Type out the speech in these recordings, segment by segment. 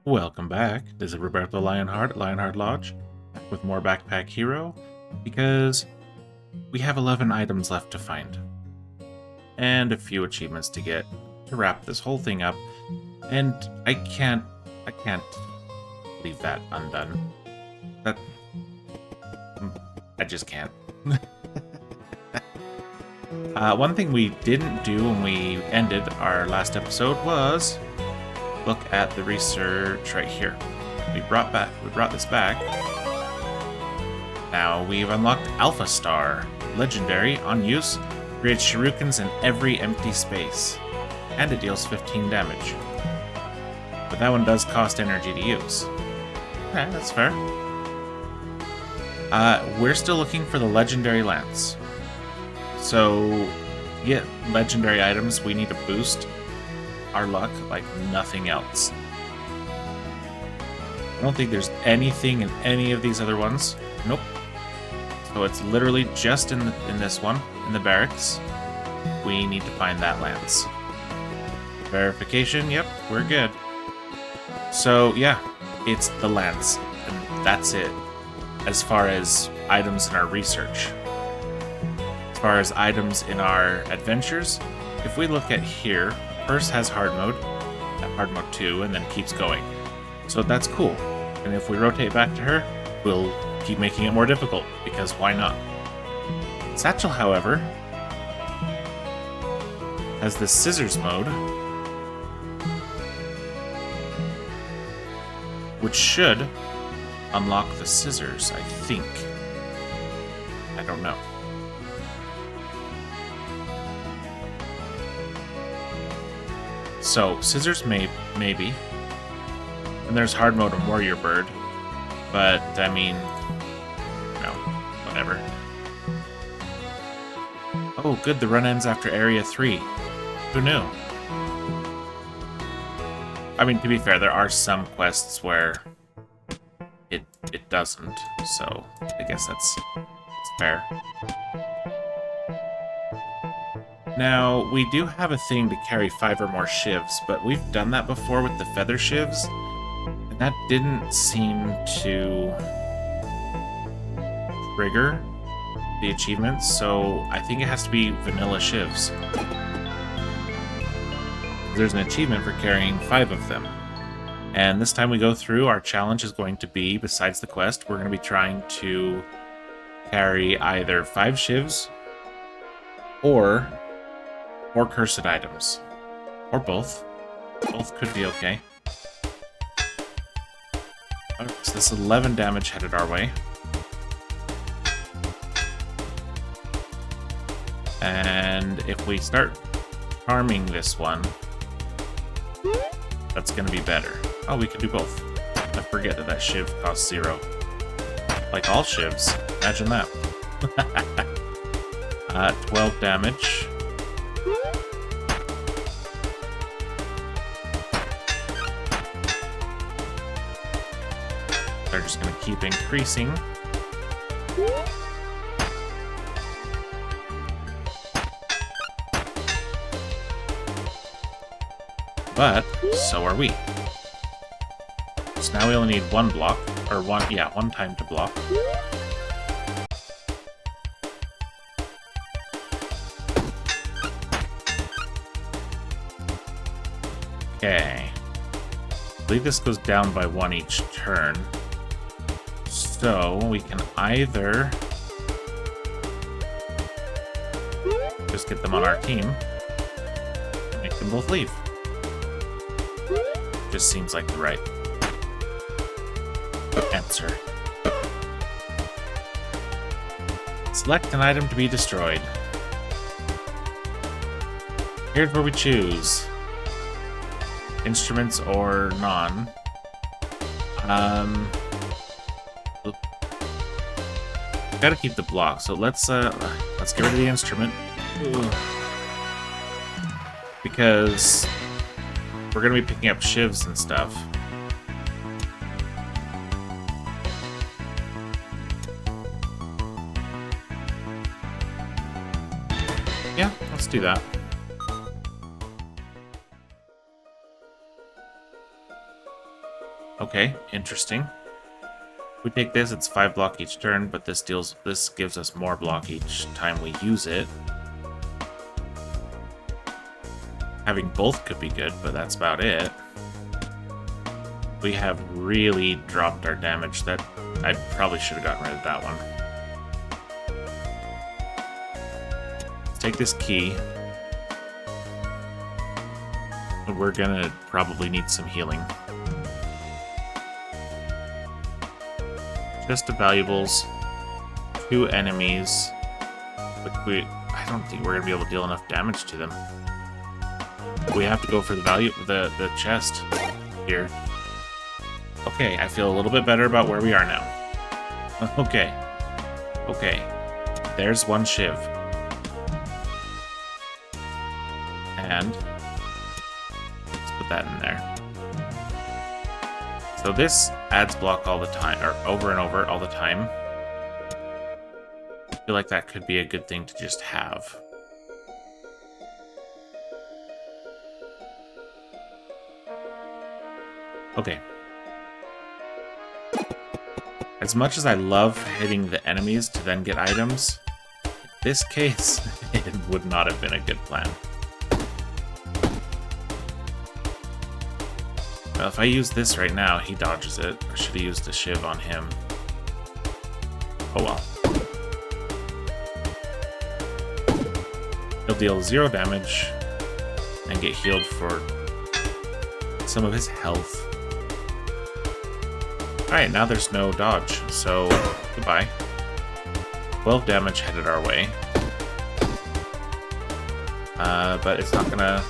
Welcome back. This is Roberto Lionheart at Lionheart Lodge with more Backpack Hero because we have 11 items left to find and a few achievements to get to wrap this whole thing up, and I can't leave that undone. That I just can't. One thing we didn't do when we ended our last episode was look at the research right here. We brought this back. Now we've unlocked Alpha Star, legendary, on use, creates shurikens in every empty space, and it deals 15 damage. But that one does cost energy to use. Okay, that's fair. We're still looking for the legendary lance. So, to get legendary items, we need to boost our luck like nothing else. I don't think there's anything in any of these other ones. Nope. So it's literally just in this one, in the barracks. We need to find that lance. Verification, yep, we're good. So yeah, it's the lance, and that's it as far as items in our research. As far as items in our adventures, if we look at here, first has hard mode 2, and then keeps going. So that's cool. And if we rotate back to her, we'll keep making it more difficult, because why not? Satchel, however, has the scissors mode, which should unlock the scissors, I think. I don't know. So, scissors maybe. And there's hard mode and warrior bird. But, I mean, no, whatever. Oh, good, the run ends after Area 3. Who knew? I mean, to be fair, there are some quests where it doesn't, so I guess that's fair. Now, we do have a thing to carry 5 or more shivs, but we've done that before with the feather shivs, and that didn't seem to trigger the achievements, so I think it has to be vanilla shivs. There's an achievement for carrying 5 of them. And this time we go through, our challenge is going to be, besides the quest, we're going to be trying to carry either 5 shivs or 4 cursed items. Or both. Both could be okay. Alright, so this is 11 damage headed our way. And if we start farming this one, that's going to be better. Oh, we could do both. I forget that shiv costs 0. Like all shivs. Imagine that. 12 damage. They're just going to keep increasing. But so are we. So now we only need 1 block, or one time to block. Okay. I believe this goes down by 1 each turn. So we can either just get them on our team, and make them both leave. Just seems like the right answer. Select an item to be destroyed. Here's where we choose. Instruments or non. Gotta keep the block, so let's get rid of the instrument. Because we're gonna be picking up shivs and stuff. Yeah, let's do that. Okay, interesting. If we take this, it's 5 block each turn, but this gives us more block each time we use it. Having both could be good, but that's about it. We have really dropped our damage. That I probably should have gotten rid of that one. Let's take this key. We're gonna probably need some healing. Chest of valuables, 2 enemies, which I don't think we're gonna be able to deal enough damage to them. We have to go for the chest here. Okay, I feel a little bit better about where we are now. Okay. There's one Shiv. And let's put that in there. So this adds block all the time, or over and over all the time. I feel like that could be a good thing to just have. Okay. As much as I love hitting the enemies to then get items, in this case, it would not have been a good plan. Well, if I use this right now, he dodges it. I should have used the Shiv on him. Oh well. He'll deal 0 damage and get healed for some of his health. Alright, now there's no dodge, so goodbye. 12 damage headed our way. But it's not gonna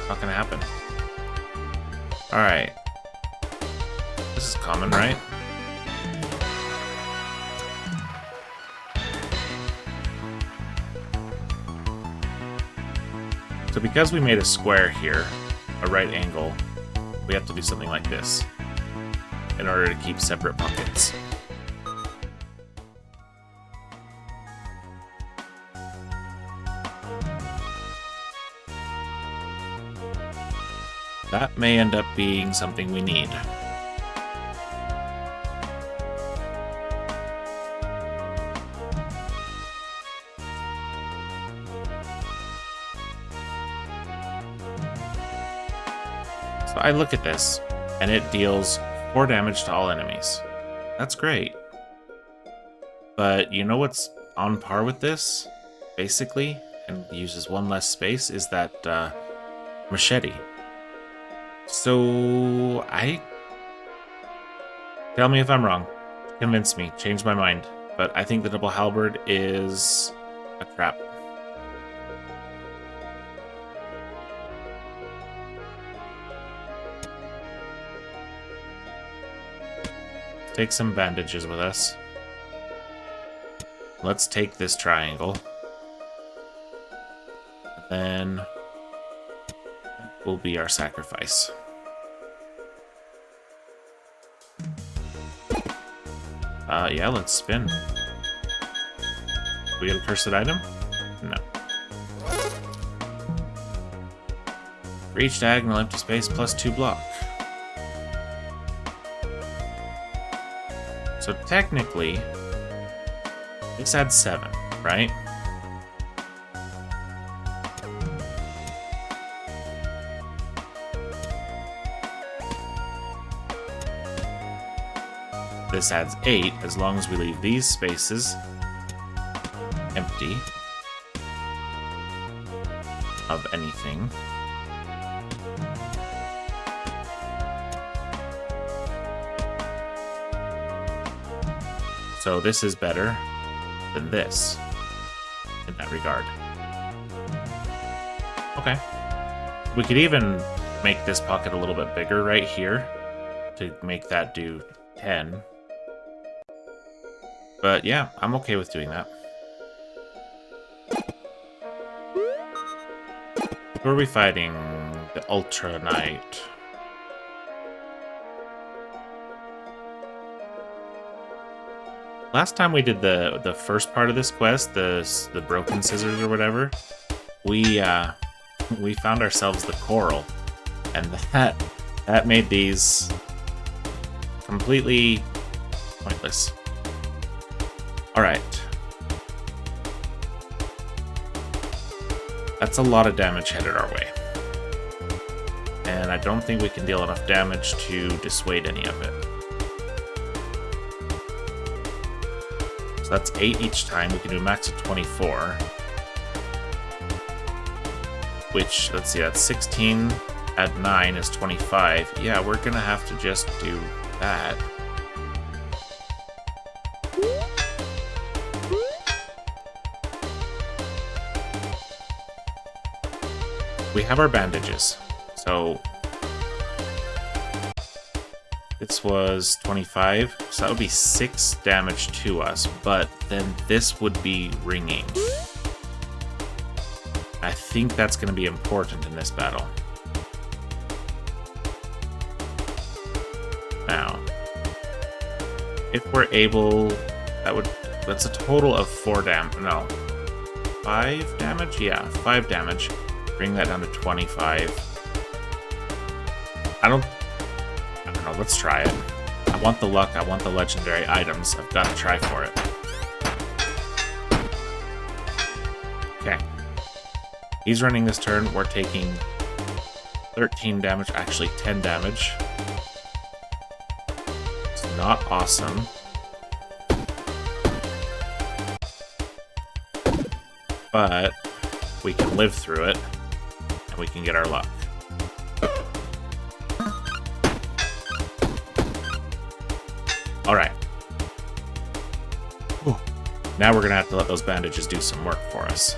happen. Alright. This is common, right? So because we made a square here, a right angle, we have to do something like this in order to keep separate pockets. That may end up being something we need. So I look at this, and it deals 4 damage to all enemies. That's great. But you know what's on par with this, basically, and uses 1 less space, is that machete. So tell me if I'm wrong. Convince me. Change my mind. But I think the double halberd is a trap. Take some bandages with us. Let's take this triangle. And then will be our sacrifice. Yeah, let's spin. We get a cursed item? No. For each diagonal empty space plus 2 block. So technically, this adds 7, right? This adds 8 as long as we leave these spaces empty of anything. So this is better than this in that regard. Okay. We could even make this pocket a little bit bigger right here to make that do 10. But yeah, I'm okay with doing that. Who are we fighting? The Ultra Knight. Last time we did the first part of this quest, the broken scissors or whatever, we found ourselves the coral, and that made these completely pointless. Alright. That's a lot of damage headed our way. And I don't think we can deal enough damage to dissuade any of it. So that's 8 each time. We can do a max of 24. Which, let's see, that's 16. Add 9 is 25. Yeah, we're gonna have to just do that. We have our bandages. So this was 25, so that would be 6 damage to us, but then this would be ringing. I think that's going to be important in this battle. Now, if we're able, that's a total of 4 damage. No, 5 damage? Yeah, 5 damage. Bring that down to 25. I don't know, let's try it. I want the luck, I want the legendary items. I've got to try for it. Okay. He's running this turn. We're taking 13 damage, actually 10 damage. It's not awesome. But we can live through it, and we can get our luck. Alright. Now we're going to have to let those bandages do some work for us.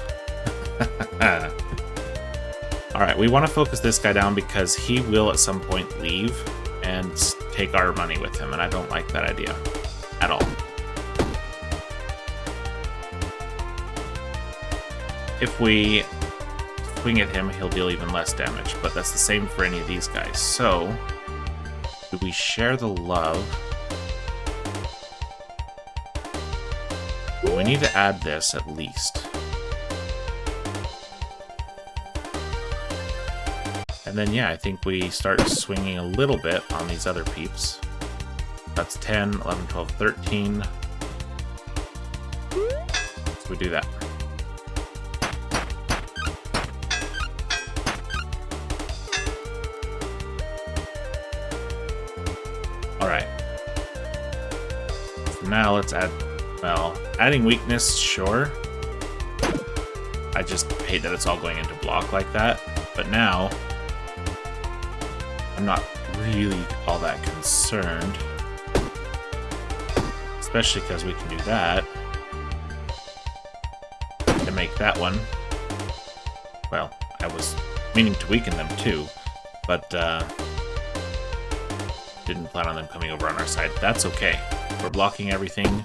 Alright, we want to focus this guy down because he will at some point leave and take our money with him, and I don't like that idea at all. If we swing at him, he'll deal even less damage, but that's the same for any of these guys. So, do we share the love? Well, we need to add this at least. And then, yeah, I think we start swinging a little bit on these other peeps. That's 10, 11, 12, 13. So we do that. Alright. So now let's add, well, adding weakness, sure. I just hate that it's all going into block like that. But now, I'm not really all that concerned. Especially because we can do that. To make that one. Well, I was meaning to weaken them too. But, didn't plan on them coming over on our side. That's okay. We're blocking everything.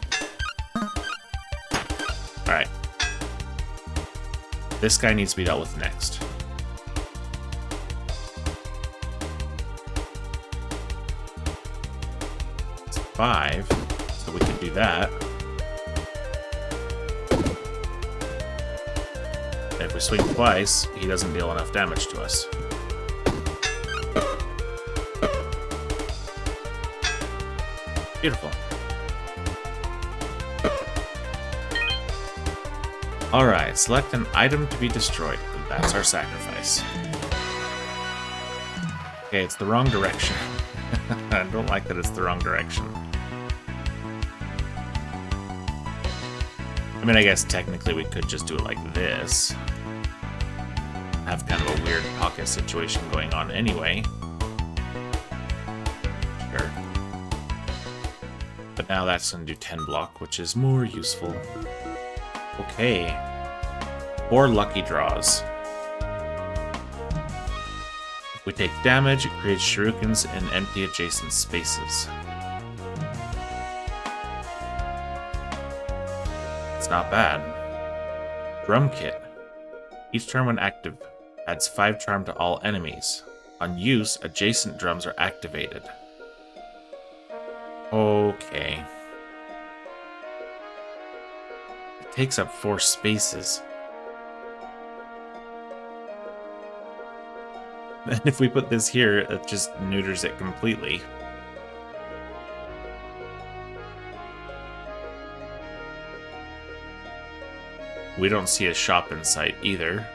Alright. This guy needs to be dealt with next. It's 5, so we can do that. And if we swing twice, he doesn't deal enough damage to us. Beautiful. Alright, select an item to be destroyed. That's our sacrifice. Okay, it's the wrong direction. I don't like that it's the wrong direction. I mean, I guess technically we could just do it like this. Have kind of a weird pocket situation going on anyway. Sure. But now that's going to do 10 block, which is more useful. Okay. 4 lucky draws. If we take damage, it creates shurikens in empty adjacent spaces. It's not bad. Drum Kit. Each turn when active, adds 5 charm to all enemies. On use, adjacent drums are activated. Okay. It takes up 4 spaces. And if we put this here, it just neuters it completely. We don't see a shop in sight either.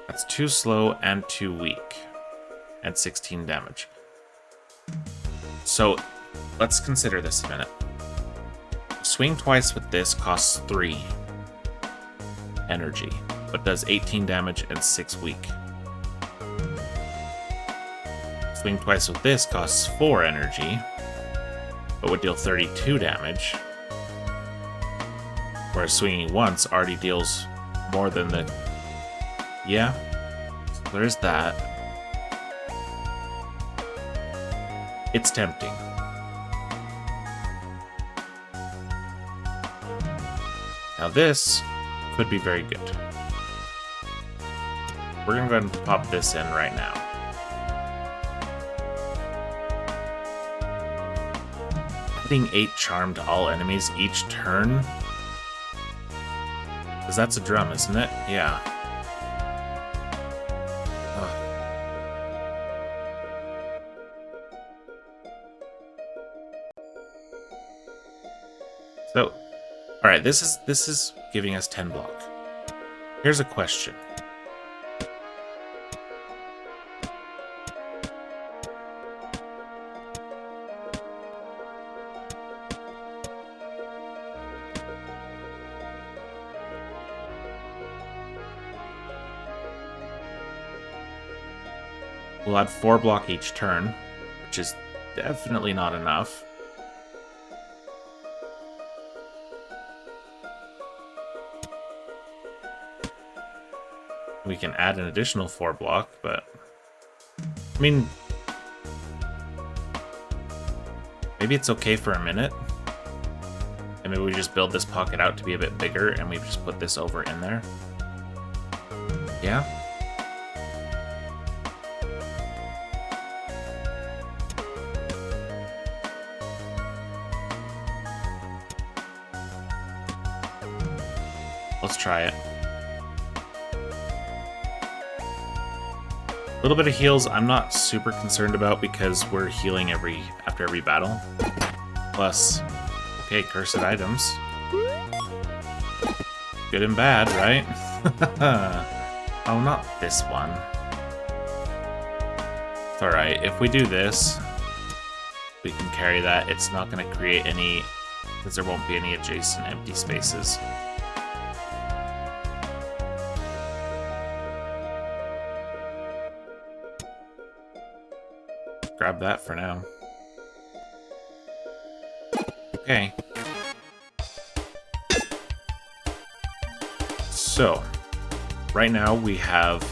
That's too slow and too weak. And 16 damage. So, let's consider this a minute. Swing twice with this costs 3 energy, but does 18 damage and 6 weak. Swing twice with this costs 4 energy, but would deal 32 damage. Whereas swinging once already deals more than the... Yeah, so there's that. It's tempting. Now this could be very good. We're gonna go ahead and pop this in right now. Adding 8 charm to all enemies each turn? Because that's a drum, isn't it? Yeah. So, alright, this is giving us 10 block. Here's a question. We'll add 4 block each turn, which is definitely not enough. We can add an additional 4 block, but... I mean... Maybe it's okay for a minute. And maybe we just build this pocket out to be a bit bigger, and we just put this over in there. Yeah? Let's try it. A little bit of heals I'm not super concerned about because we're healing after every battle. Plus, okay, cursed items. Good and bad, right? Oh, not this one. It's alright, if we do this, we can carry that. It's not going to create any, because there won't be any adjacent empty spaces. Grab that for now. Okay. So, right now we have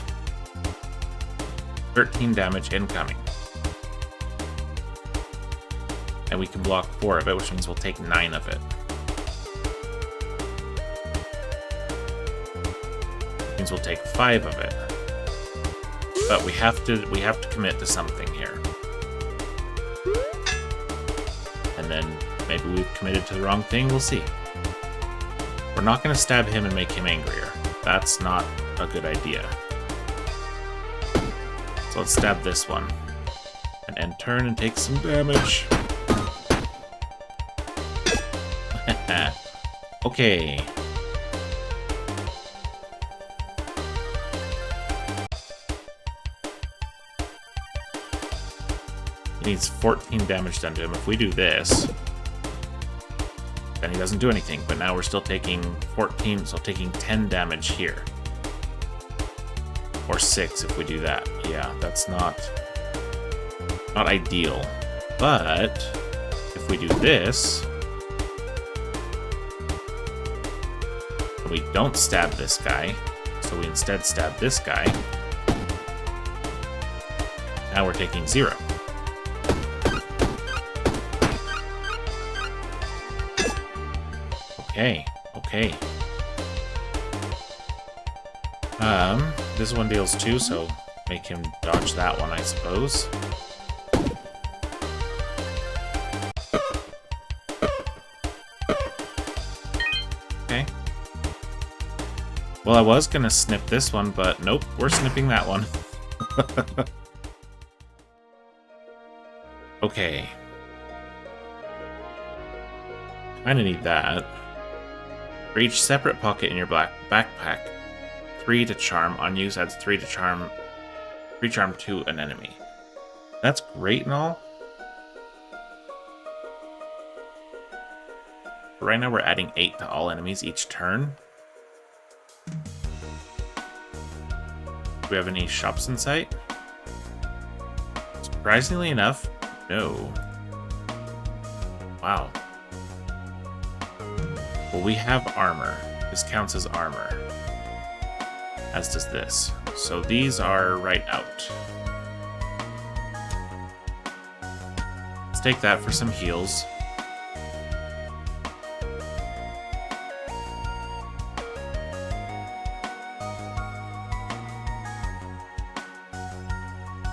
13 damage incoming. And we can block 4 of it, which means we'll take 9 of it. Which means we'll take 5 of it. But we have to commit to something here. And then maybe we've committed to the wrong thing, we'll see. We're not going to stab him and make him angrier. That's not a good idea. So let's stab this one. And end turn and take some damage. Okay. He needs 14 damage done to him. If we do this, then he doesn't do anything. But now we're still taking 14, so taking 10 damage here. Or 6 if we do that. Yeah, that's not ideal. But if we do this, we don't stab this guy, so we instead stab this guy. Now we're taking 0. Okay. This one deals 2, so make him dodge that one, I suppose. Okay. Well, I was gonna snip this one, but nope, we're snipping that one. Okay. Kinda need that. For each separate pocket in your black backpack, 3 to charm. On use adds 3 to charm. 3 charm to an enemy. That's great and all. But right now we're adding 8 to all enemies each turn. Do we have any shops in sight? Surprisingly enough, no. Wow. Well, we have armor. This counts as armor. As does this. So these are right out. Let's take that for some heals.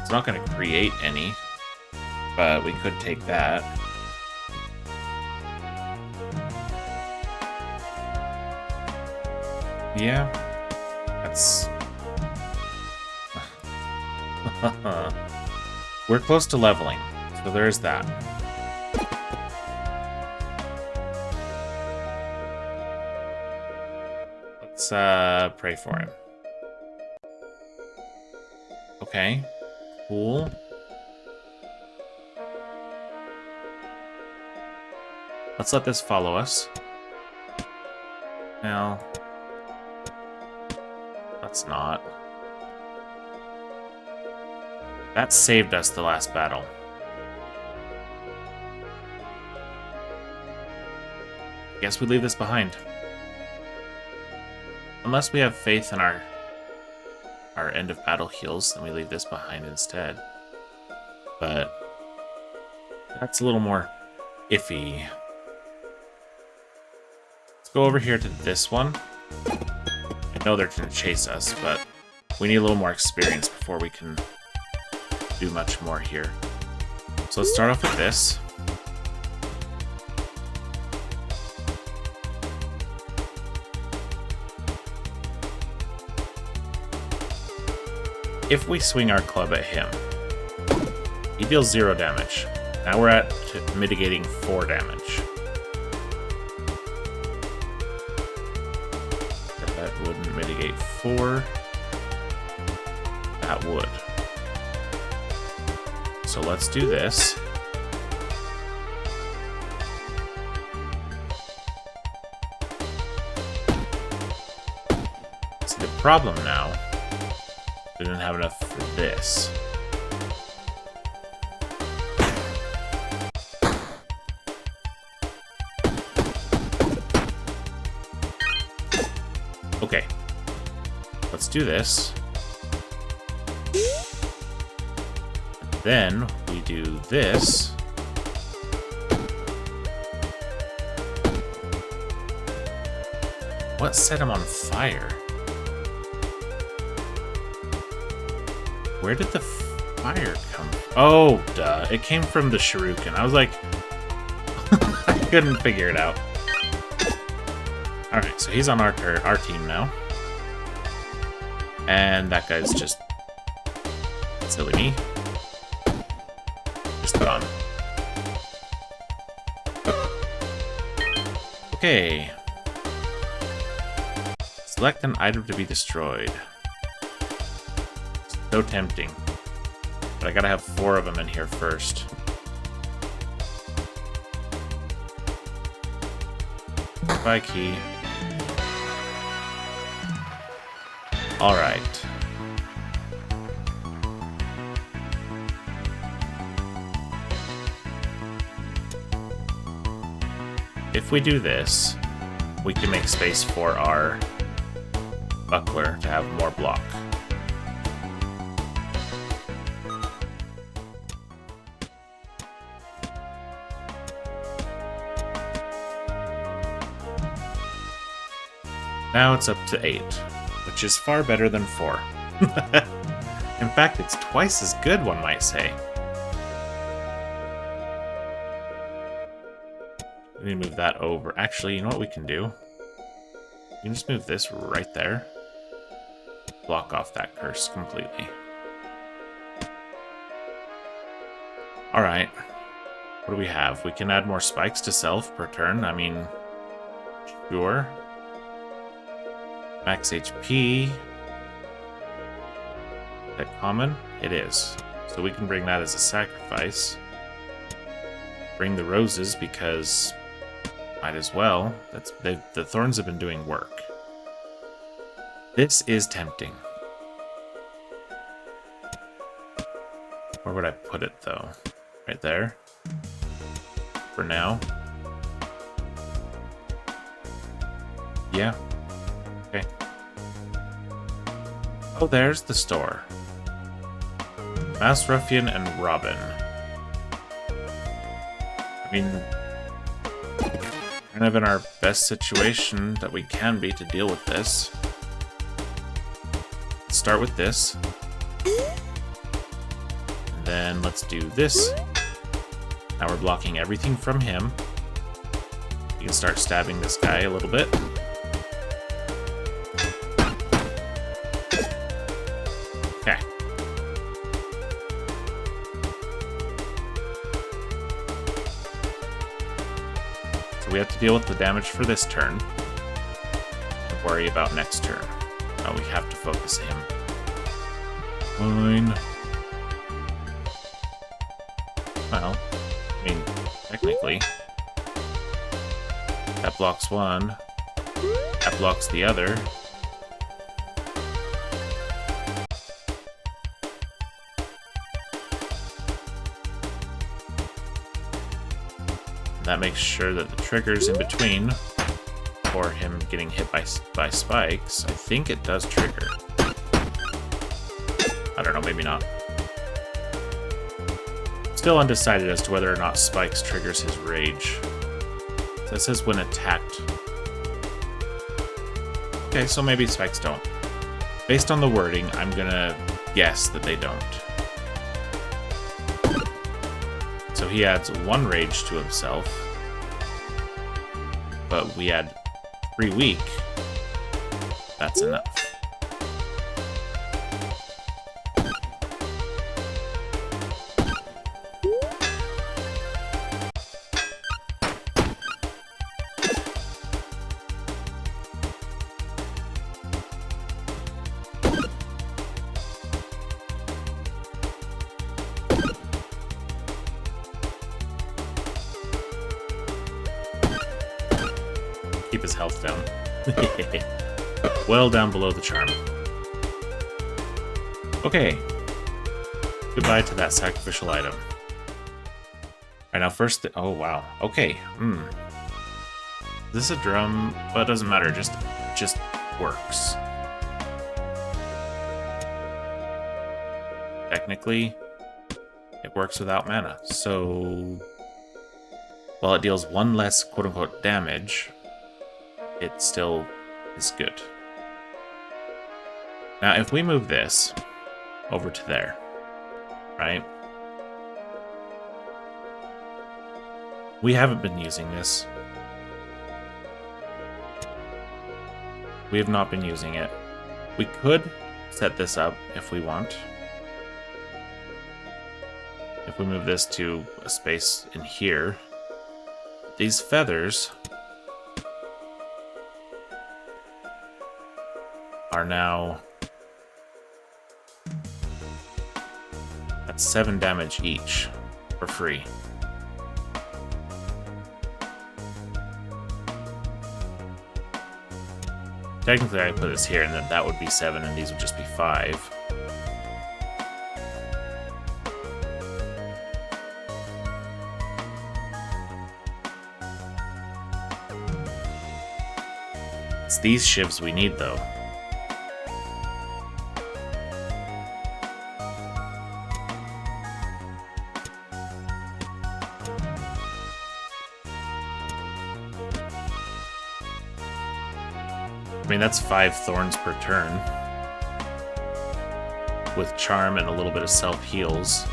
It's not going to create any, but we could take that. Yeah, that's... We're close to leveling, so there's that. Let's pray for him. Okay, cool. Let's let this follow us. Now... That's not. That saved us the last battle. Guess we leave this behind. Unless we have faith in our end of battle heals, then we leave this behind instead. But that's a little more iffy. Let's go over here to this one. I know they're going to chase us, but we need a little more experience before we can do much more here. So let's start off with this. If we swing our club at him, he deals 0 damage. Now we're at mitigating 4 damage. Wouldn't mitigate 4. That would. So let's do this. See, the problem now, we didn't have enough for this. Okay, let's do this. Then we do this. What set him on fire? Where did the fire come from? Oh, duh. It came from the shuriken. I was like... I couldn't figure it out. Alright, so he's on our team now. And that guy's just... silly me. Just gone. Okay. Select an item to be destroyed. So tempting. But I gotta have 4 of them in here first. Buy key. Alright. If we do this, we can make space for our buckler to have more block. Now it's up to 8, which is far better than 4. In fact, it's twice as good, one might say. We need to move that over. Actually, you know what we can do? We can just move this right there. Block off that curse completely. Alright. What do we have? We can add more spikes to self per turn. I mean, sure. Max HP. Is that common? It is. So we can bring that as a sacrifice. Bring the roses because might as well. The thorns have been doing work. This is tempting. Where would I put it though? Right there. For now. Yeah. Okay. Oh, there's the store. Mass Ruffian and Robin. I mean, kind of in our best situation that we can be to deal with this. Let's start with this. And then let's do this. Now we're blocking everything from him. You can start stabbing this guy a little bit. Okay. So we have to deal with the damage for this turn. Don't worry about next turn. Oh, we have to focus him. Fine. Well, I mean, technically, that blocks one, that blocks the other. That makes sure that the triggers in between for him getting hit by spikes, I think it does trigger. I don't know, maybe not. Still undecided as to whether or not spikes triggers his rage. That says when attacked. Okay, so maybe spikes don't. Based on the wording, I'm gonna guess that they don't. So he adds 1 rage to himself. But we add 3 weak. That's enough. Keep his health down. Well down below the charm. Okay. Goodbye to that sacrificial item. Alright, now first... oh, wow. Okay. Is this a drum? Well, it doesn't matter. Just works. Technically, it works without mana. So... while it deals 1 less quote-unquote damage, it still is good. Now, if we move this over to there, right? We haven't been using this. We have not been using it. We could set this up if we want. If we move this to a space in here, these feathers are now at 7 damage each for free. Technically, I put this here, and then that would be 7, and these would just be 5. It's these shivs we need, though. I mean, that's 5 thorns per turn. With charm and a little bit of self-heals.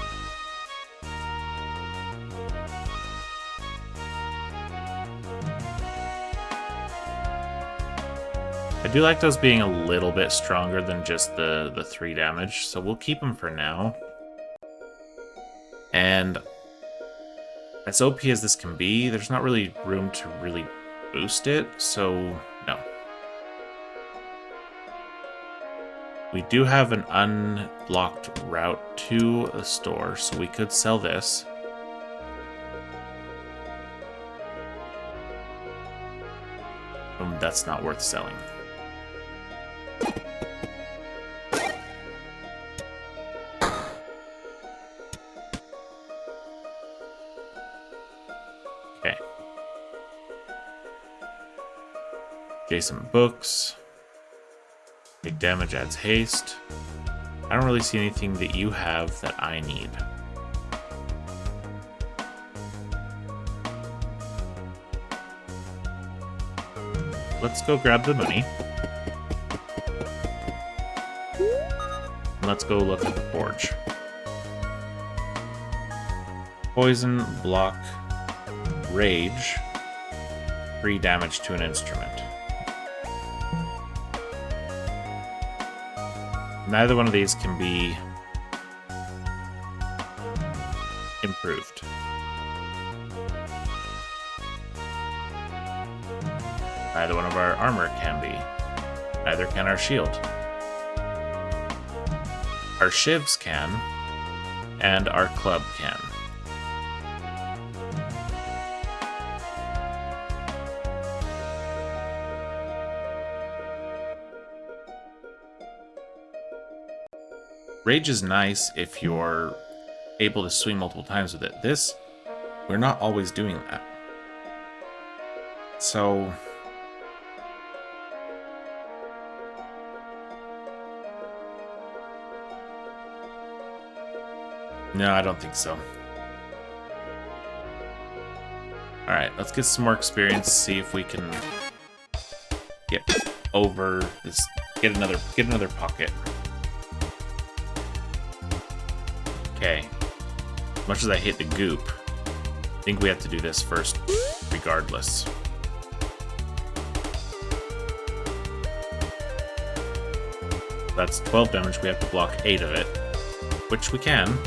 I do like those being a little bit stronger than just the 3 damage, so we'll keep them for now. And As OP as this can be, there's not really room to really boost it, so no. We do have an unblocked route to the store, so we could sell this. That's not worth selling. Okay. Adjacent books. Big damage adds haste. I don't really see anything that you have that I need. Let's go grab the money. And let's go look at the forge. Poison, block, rage, 3 damage to an instrument. Neither one of these can be improved. Neither one of our armor can be. Neither can our shield. Our shivs can, and our club can. Rage is nice if you're able to swing multiple times with it. This, we're not always doing that. So... no, I don't think so. Alright, let's get some more experience, see if we can get over this, get another pocket. Okay. Much as I hate the goop, I think we have to do this first, regardless. That's 12 damage, we have to block 8 of it, which we can.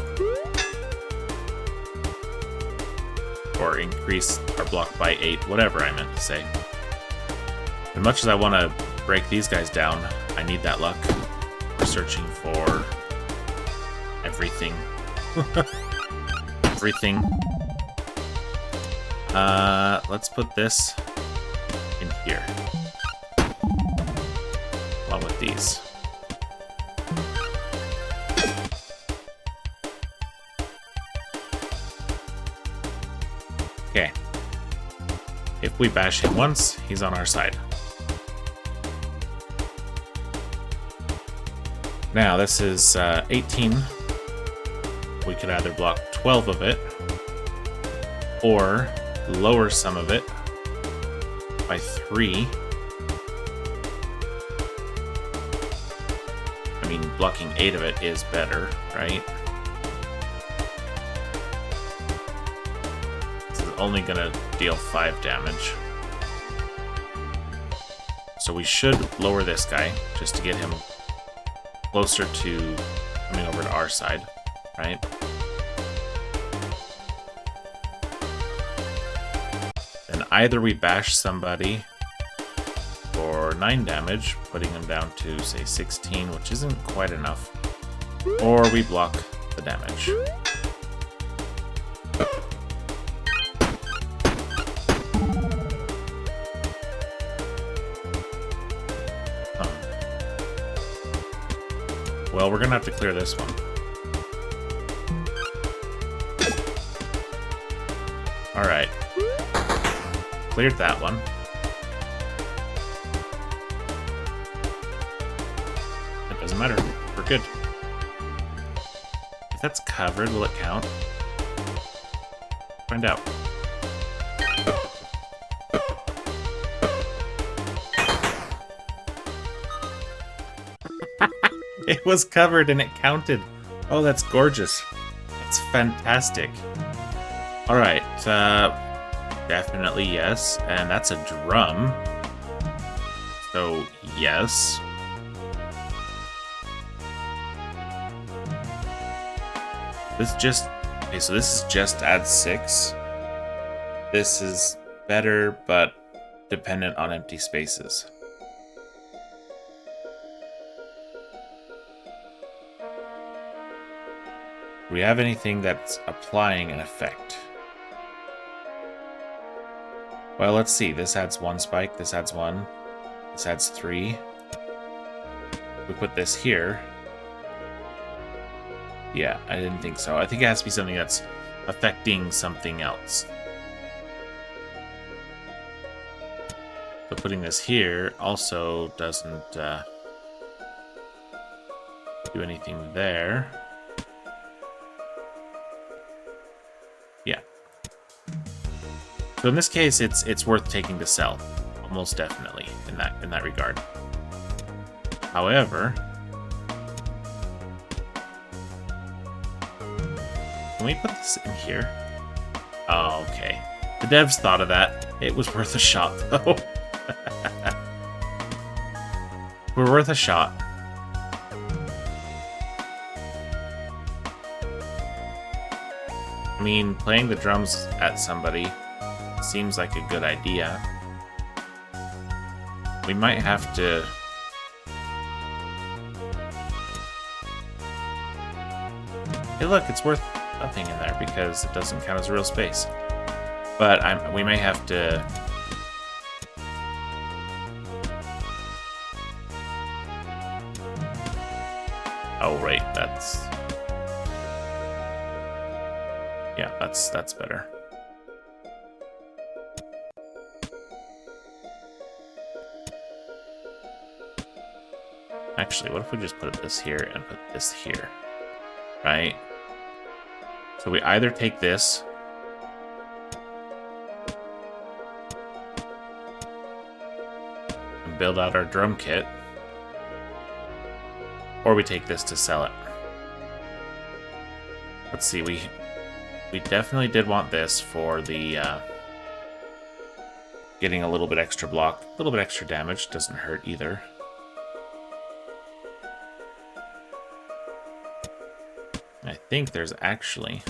Or increase our block by 8, whatever I meant to say. As much as I want to break these guys down, I need that luck. We're searching for everything. Everything. Let's put this in here. Along with these. Okay. If we bash him once, he's on our side. Now, this is 18. We could either block 12 of it, or lower some of it by 3. I mean, blocking 8 of it is better, right? This is only gonna deal 5 damage. So we should lower this guy, just to get him closer to coming over to our side, right? Then either we bash somebody for 9 damage, putting them down to, say, 16, which isn't quite enough, or we block the damage. Well, we're gonna have to clear this one. Alright. Cleared that one. It doesn't matter. We're good. If that's covered, will it count? Find out. It was covered and it counted. Oh, that's gorgeous. It's fantastic. Alright, definitely yes. And that's a drum. So, yes. This just... okay, so this is just add 6. This is better, but dependent on empty spaces. Do we have anything that's applying an effect? Well, let's see. This adds 1 spike. This adds 1. This adds 3. We put this here. Yeah, I didn't think so. I think it has to be something that's affecting something else. But putting this here also doesn't do anything there. Yeah. So in this case, it's worth taking to sell, almost definitely in that regard. However, can we put this in here? Oh, okay. The devs thought of that. It was worth a shot, though. We're worth a shot. I mean, playing the drums at somebody seems like a good idea. We might have to... Hey, look, it's worth nothing in there because it doesn't count as real space. But we may have to... Oh, right, that's... Yeah, that's better. Actually, what if we just put this here and put this here? Right? So we either take this and build out our drum kit, or we take this to sell it. Let's see, we definitely did want this for the getting a little bit extra block, a little bit extra damage, doesn't hurt either. I think there's actually,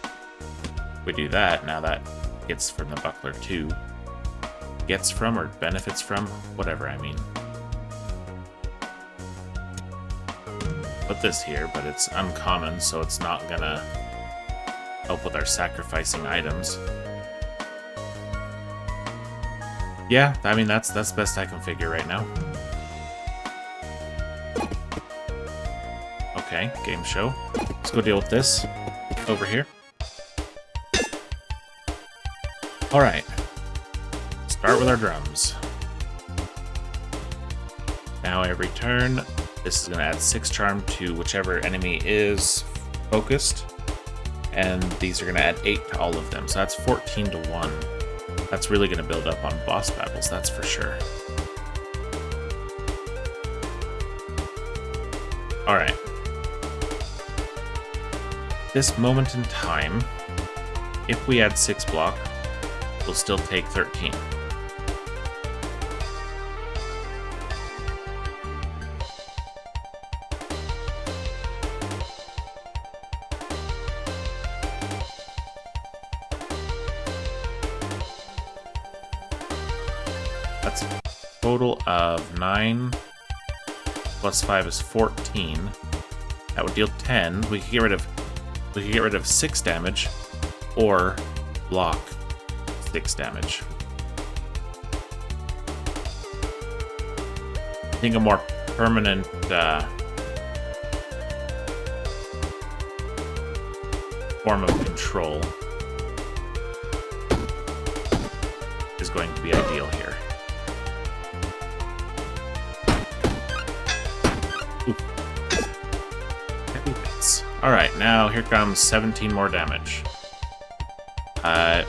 if we do that, now that gets from the buckler too. Gets from or benefits from, whatever I mean. Put this here, but it's uncommon, so it's not gonna help with our sacrificing items. Yeah, I mean that's the best I can figure right now. Okay, game show. Let's go deal with this over here. Alright. Start with our drums. Now every turn, this is going to add 6 charm to whichever enemy is focused. And these are going to add 8 to all of them. So that's 14 to 1. That's really going to build up on boss battles, that's for sure. Alright. This moment in time, if we add 6 block, we'll still take 13. That's a total of 9 plus 5 is 14. That would deal 10. We could get rid of 6 damage or block 6 damage. I think a more permanent form of control is going to be ideal here. Alright, now here comes 17 more damage.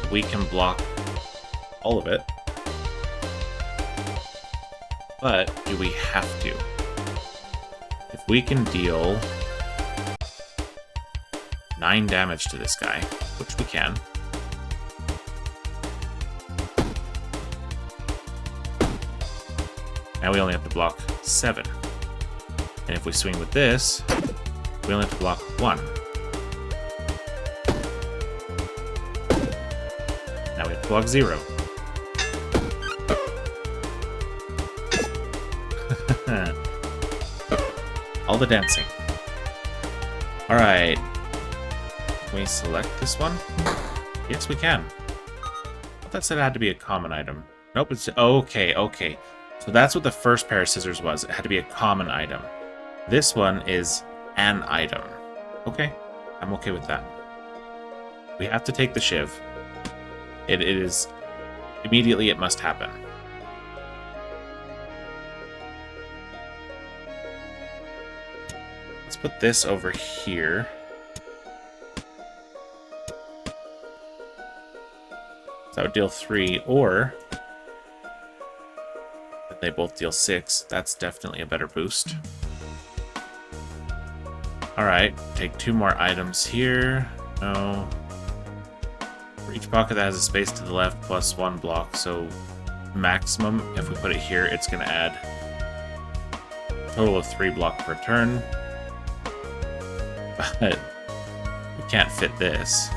We can block all of it. But do we have to? If we can deal 9 damage to this guy, which we can. Now we only have to block 7. And if we swing with this, we only have to block 1. Block 0. All the dancing. Alright. Can we select this one? Yes, we can. I thought that said it had to be a common item. Nope, it's... Okay, okay. So that's what the first pair of scissors was. It had to be a common item. This one is an item. Okay, I'm okay with that. We have to take the shiv. It is... Immediately it must happen. Let's put this over here. So that would deal 3, or... They both deal 6. That's definitely a better boost. Alright, take 2 more items here. No. For each pocket that has a space to the left, plus 1 block. So maximum, if we put it here, it's going to add a total of 3 block per turn. But we can't fit this.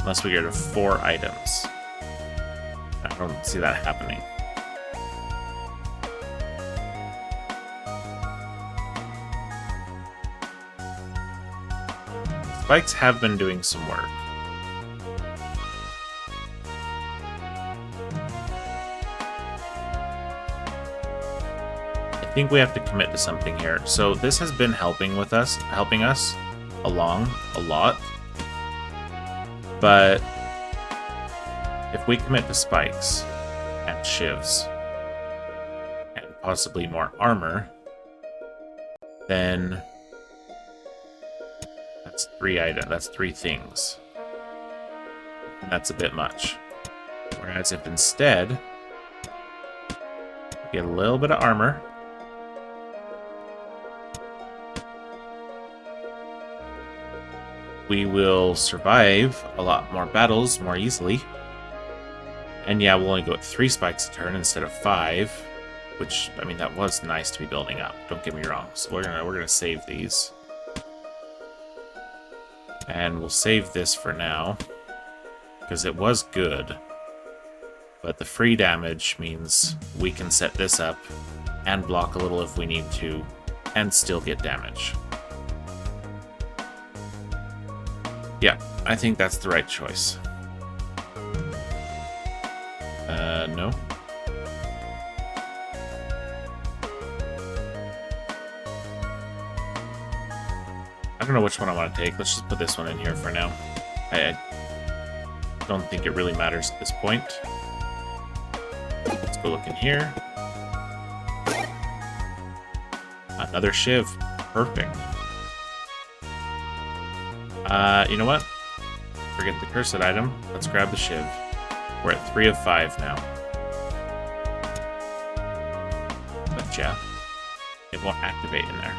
Unless we get to 4 items. I don't see that happening. Spikes have been doing some work. I think we have to commit to something here. So this has been helping us along a lot. But if we commit to spikes and shivs and possibly more armor, then that's 3 items. That's 3 things. And that's a bit much. Whereas if instead we get a little bit of armor, we will survive a lot more battles more easily. And yeah, we'll only go at 3 spikes a turn instead of 5, which, I mean, that was nice to be building up. Don't get me wrong. So we're gonna save these. And we'll save this for now, because it was good. But the free damage means we can set this up and block a little if we need to, and still get damage. Yeah, I think that's the right choice. No. I don't know which one I want to take. Let's just put this one in here for now. I don't think it really matters at this point. Let's go look in here. Another shiv. Perfect. You know what? Forget the cursed item. Let's grab the shiv. We're at 3 of 5 now. But yeah, it won't activate in there.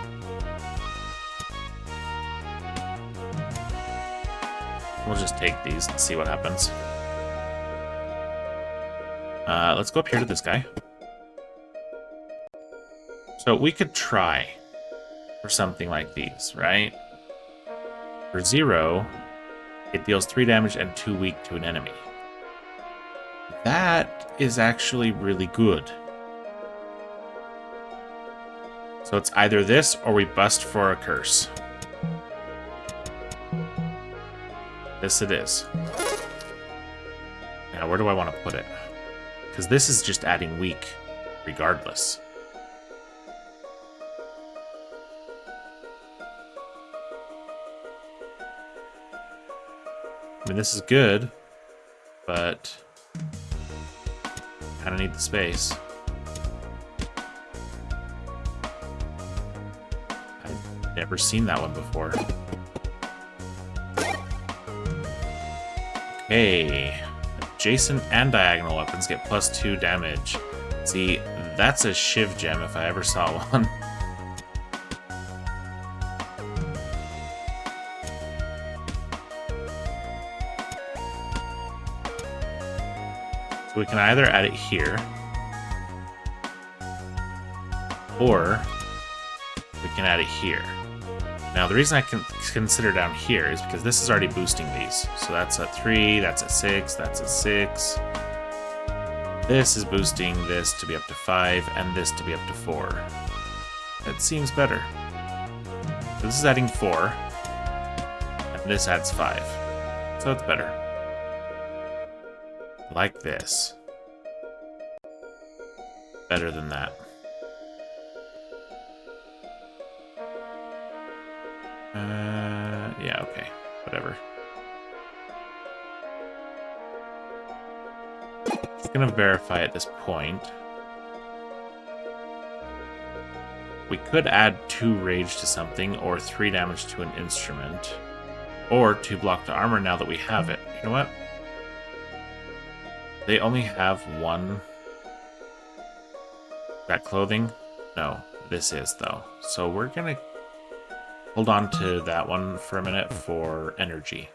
We'll just take these and see what happens. Let's go up here to this guy. So we could try for something like these, right? For 0, it deals 3 damage and 2 weak to an enemy. That is actually really good. So it's either this or we bust for a curse. This it is. Now, where do I want to put it? Because this is just adding weak, regardless. I mean, this is good, but kind of need the space. I've never seen that one before. Okay. Adjacent and diagonal weapons get +2 damage. See, that's a shiv gem if I ever saw one. So we can either add it here, or we can add it here. Now, the reason I can consider down here is because this is already boosting these. So that's a 3, that's a 6, that's a 6. This is boosting this to be up to 5, and this to be up to 4. That seems better. So this is adding 4, and this adds 5. So it's better. Like this. Better than that. Yeah, okay. Whatever. Just gonna verify at this point. We could add 2 rage to something, or 3 damage to an instrument, or 2 block to armor now that we have it. You know what? They only have 1. That clothing? No, this is, though. So we're gonna hold on to that one for a minute for energy.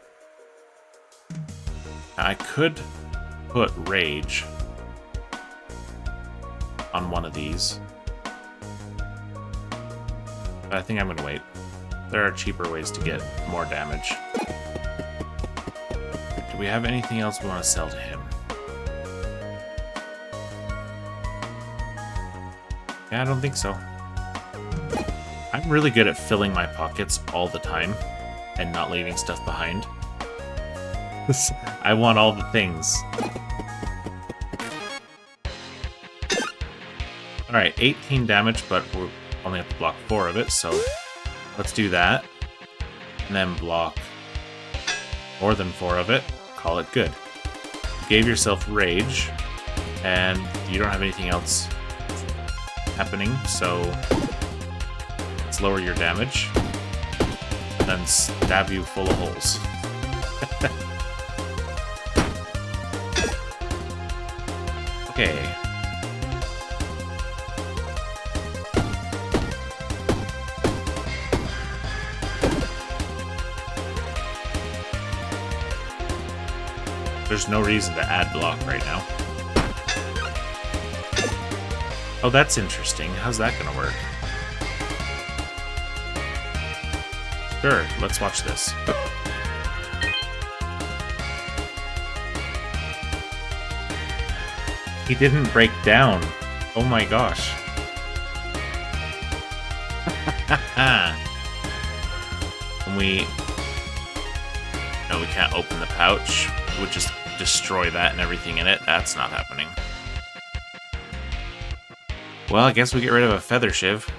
Now, I could put rage on one of these, but I think I'm gonna wait. There are cheaper ways to get more damage. Do we have anything else we want to sell to him? Yeah, I don't think so. I'm really good at filling my pockets all the time and not leaving stuff behind. I want all the things. Alright, 18 damage, but we only have to block 4 of it, so let's do that. And then block more than 4 of it. Call it good. You gave yourself rage, and you don't have anything else happening, so let's lower your damage and then stab you full of holes. Okay. There's no reason to add block right now. Oh, that's interesting. How's that gonna work? Sure, let's watch this. He didn't break down. Oh my gosh. Can we... No, we can't open the pouch. It would just destroy that and everything in it. That's not happening. Well, I guess we get rid of a feather shiv.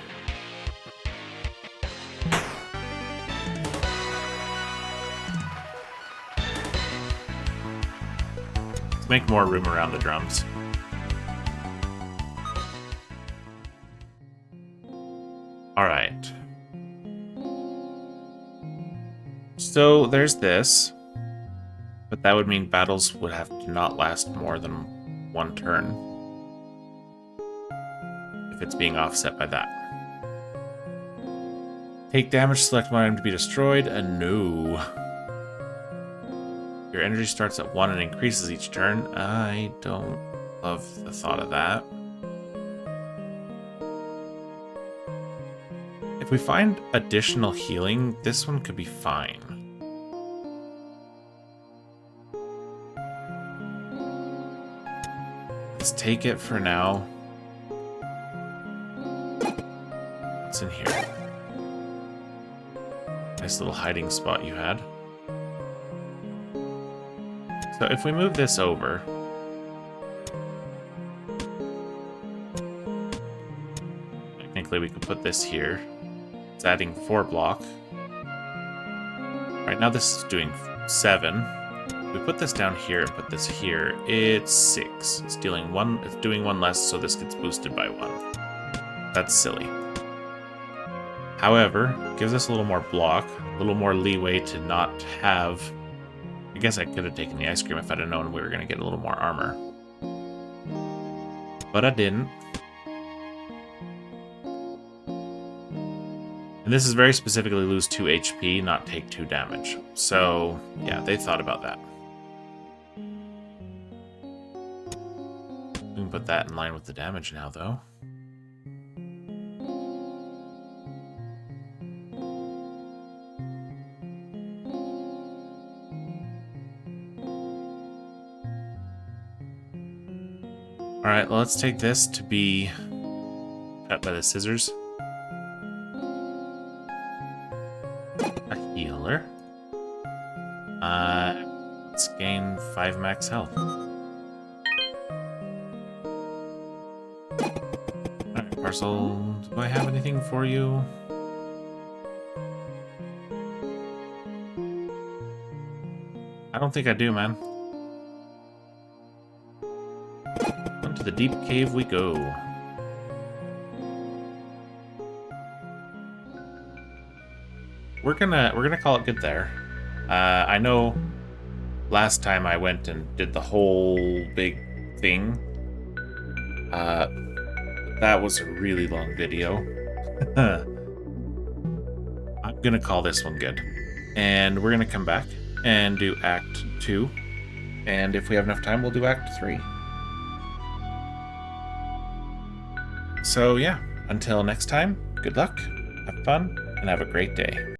Let's make more room around the drums. Alright. So, there's this. But that would mean battles would have to not last more than 1 turn. If it's being offset by that. Take damage, select one item to be destroyed. No. Your energy starts at 1 and increases each turn. I don't love the thought of that. If we find additional healing, this one could be fine. Let's take it for now. What's in here? Nice little hiding spot you had. So if we move this over... Technically we could put this here. It's adding 4 block. Right now this is doing 7. If we put this down here and put this here, it's 6. It's doing 1 less, so this gets boosted by 1. That's silly. However, it gives us a little more block, a little more leeway to not have... I guess I could have taken the ice cream if I'd have known we were going to get a little more armor. But I didn't. And this is very specifically lose 2 HP, not take 2 damage. So, yeah, they thought about that. We can put that in line with the damage now, though. Alright, well, let's take this to be cut by the scissors. A healer. Let's gain 5 max health. Alright, parcel. Do I have anything for you? I don't think I do, man. Into the deep cave we go. We're gonna call it good there. I know last time I went and did the whole big thing. That was a really long video. I'm gonna call this one good. And we're gonna come back and do Act 2. And if we have enough time, we'll do Act 3. So yeah, until next time, good luck, have fun, and have a great day.